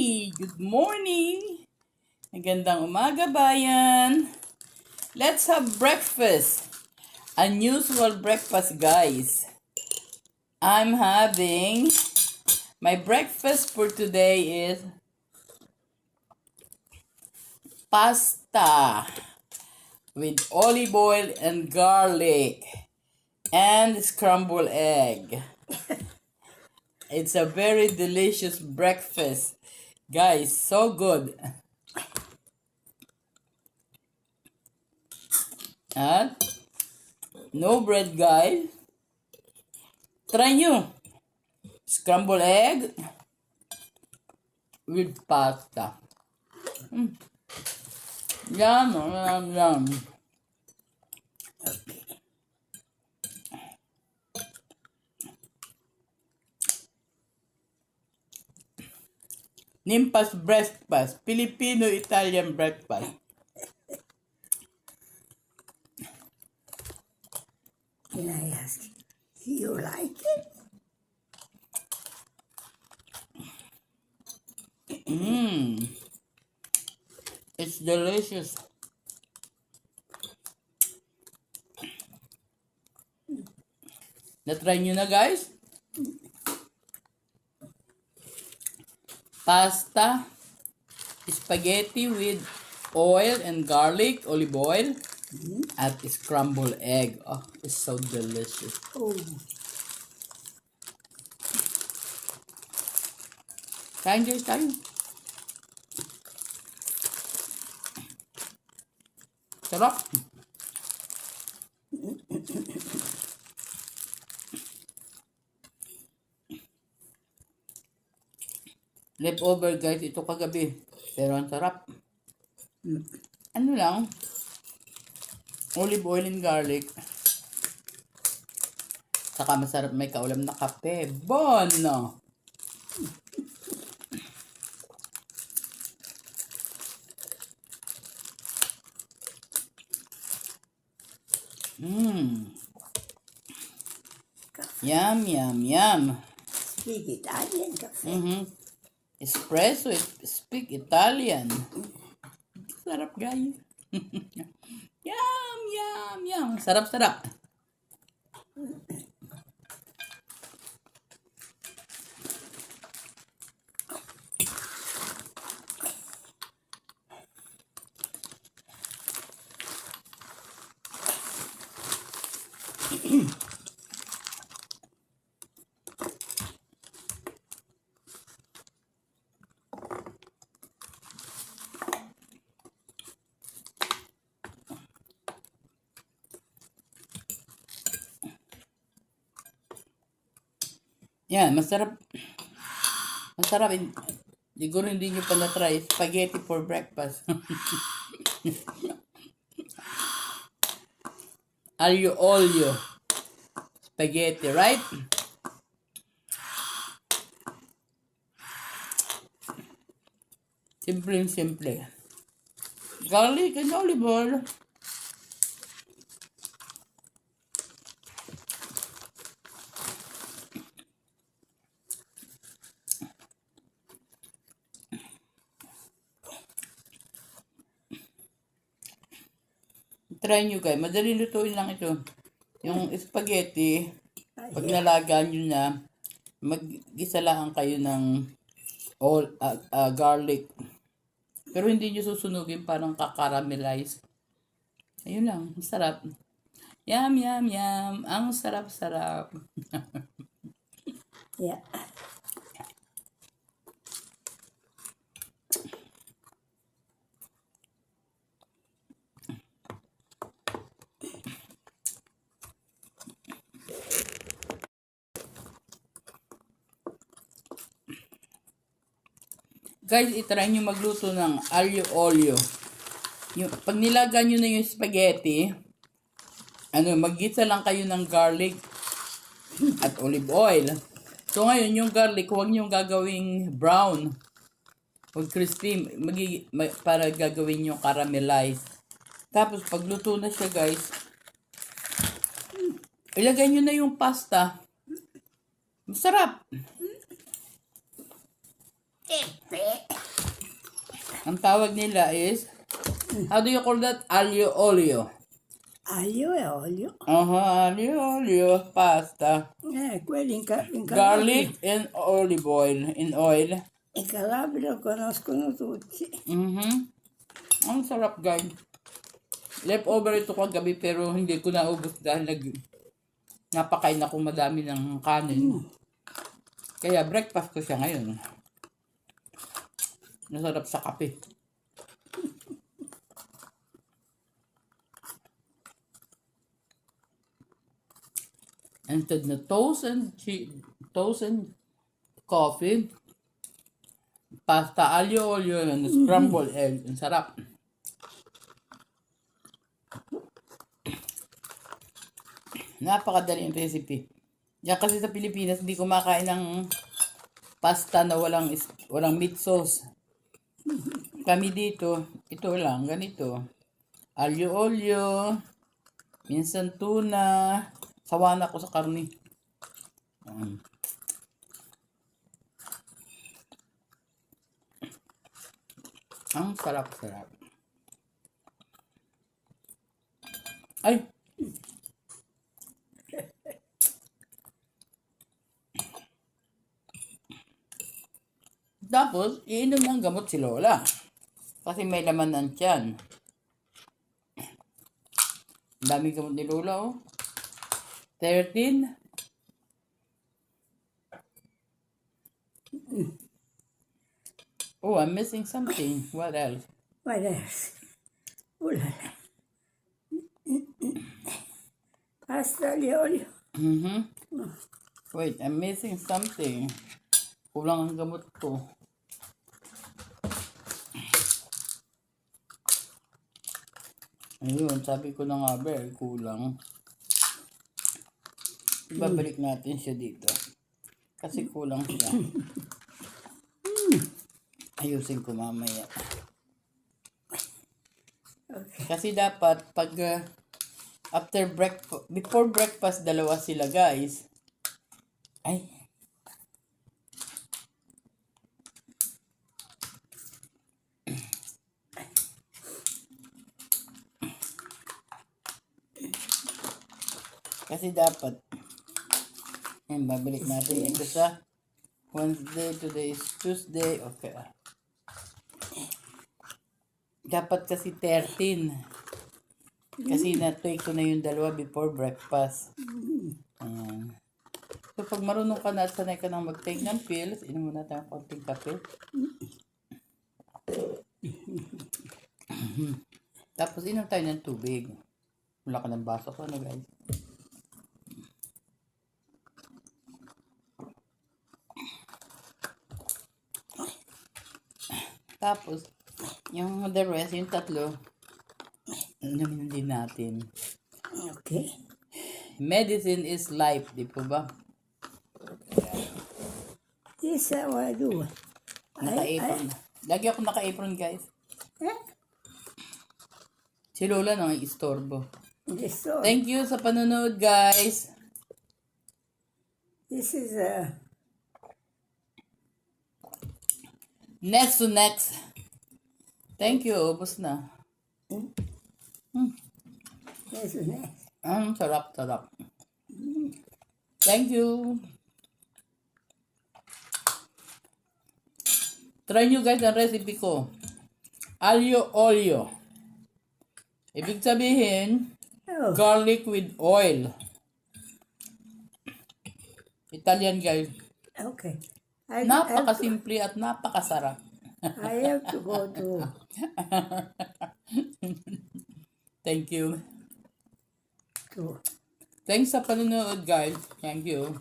Good morning! Magandang umaga, bayan! Let's have breakfast. Unusual breakfast, guys. I'm having... My breakfast for today is... pasta with olive oil and garlic and scrambled egg. It's a very delicious breakfast. Guys, so good. At no bread, guys. Try nyo. Scrambled egg with pasta. Yum, yum, yum. Nimpas breakfast. Filipino-Italian breakfast. Can I ask, you like it? It's delicious. Na-try nyo na, guys? Pasta, spaghetti with oil and garlic, olive oil, at scrambled egg. Oh, it's so delicious. Oh, Kain guys tayo. Sarap. Leftover guys, ito kagabi. Pero ang sarap. Ano lang, olive oil and garlic. Saka masarap may kaulam na kape. Bono! Yum, yum, yum. speak Italian cafe. Espresso, speak Italian. Sarap, guys. Yum, yum, yum. Sarap, sarap. Yan, masarap. Masarap. Siguro hindi nyo pa na-try. Spaghetti for breakfast. Aglio olio. Spaghetti, right? Simple. Garlic and olive oil. Try nyo guys. Madali lutuin lang ito. Yung spaghetti, pag nalaga nyo na, mag-gisa lang kayo ng garlic. Pero hindi nyo susunugin, parang kakaramelize. Ayun lang, masarap. Yum, yum, yum. Ang sarap-sarap. Yeah. Guys, itry nyo magluto ng aglio olio. Pag nilaga nyo na yung spaghetti, mag-gisa lang kayo ng garlic at olive oil. So ngayon, yung garlic, huwag nyo gagawing brown. Huwag crispy, para gagawin nyo caramelize. Tapos, pag luto na siya, guys, ilagay nyo na yung pasta. Masarap. Epe. Ang tawag nila is, how do you call that? Aglio olio. Aglio e olio. Aglio olio, pasta. Quelli in Calabria, Garlic and olive oil. In oil. in Calabria lo conoscono tutti. Ang sarap, guys. Leftover ito kagabi pero hindi ko naubos dahil napakain ako madami ng kanin. Kaya breakfast ko siya ngayon. Masarap sa kape. Instead na toast and coffee, pasta aglio olio and scrambled egg. Ang sarap. Napakadaling recipe. Yan kasi sa Pilipinas, hindi kumakain ng pasta na walang meat sauce. Kami dito, ito lang, ganito. Aglio olio, minsan tuna, sawa na ako sa karne. Ang sarap-sarap. Ay! Tapos, iinom ng gamot si Lola. Kasi may laman ng tiyan. Ang daming gamot ni Lola, oh. 13. Oh, I'm missing something. What else? What else? Ooh la la. Pasta aglio olio. Wait, I'm missing something. Kulang ang gamot ko. Ayun, sabi ko na nga ba, kulang. Ibabalik natin siya dito. Kasi kulang siya. Ayusin ko mamaya. Okay. Kasi dapat, pag after breakfast, before breakfast, dalawa sila, guys. Ay. Kasi dapat, ayun, babalik natin ito sa Wednesday, today is Tuesday, okay. Dapat kasi 13. Kasi na-take ko na yung dalawa before breakfast. So, pag marunong ka na at sanay ka nang mag-take ng pills, inom muna tayo konting kape. Tapos, inom tayo ng tubig. Wala ka ng baso ko, ano guys? Tapos, yung the rest, yung tatlo, inumin din natin. Okay. Medicine is life, di po ba? This is how I do it. Naka-apron. Lagi ako naka-apron, guys. Eh? Si Lola nang istorbo. This one. Thank you sa panonood, guys. This is Next to next. Thank you. Ubus na. this is next. Sarap. Thank you. Try nyo guys ang recipe ko. Aglio olio. Ibig sabihin, Oh, garlic with oil. Italian guys. okay. I Napakasimple at napakasarap. have to go to Thank you. to Thanks sa panonood guys. Thank you.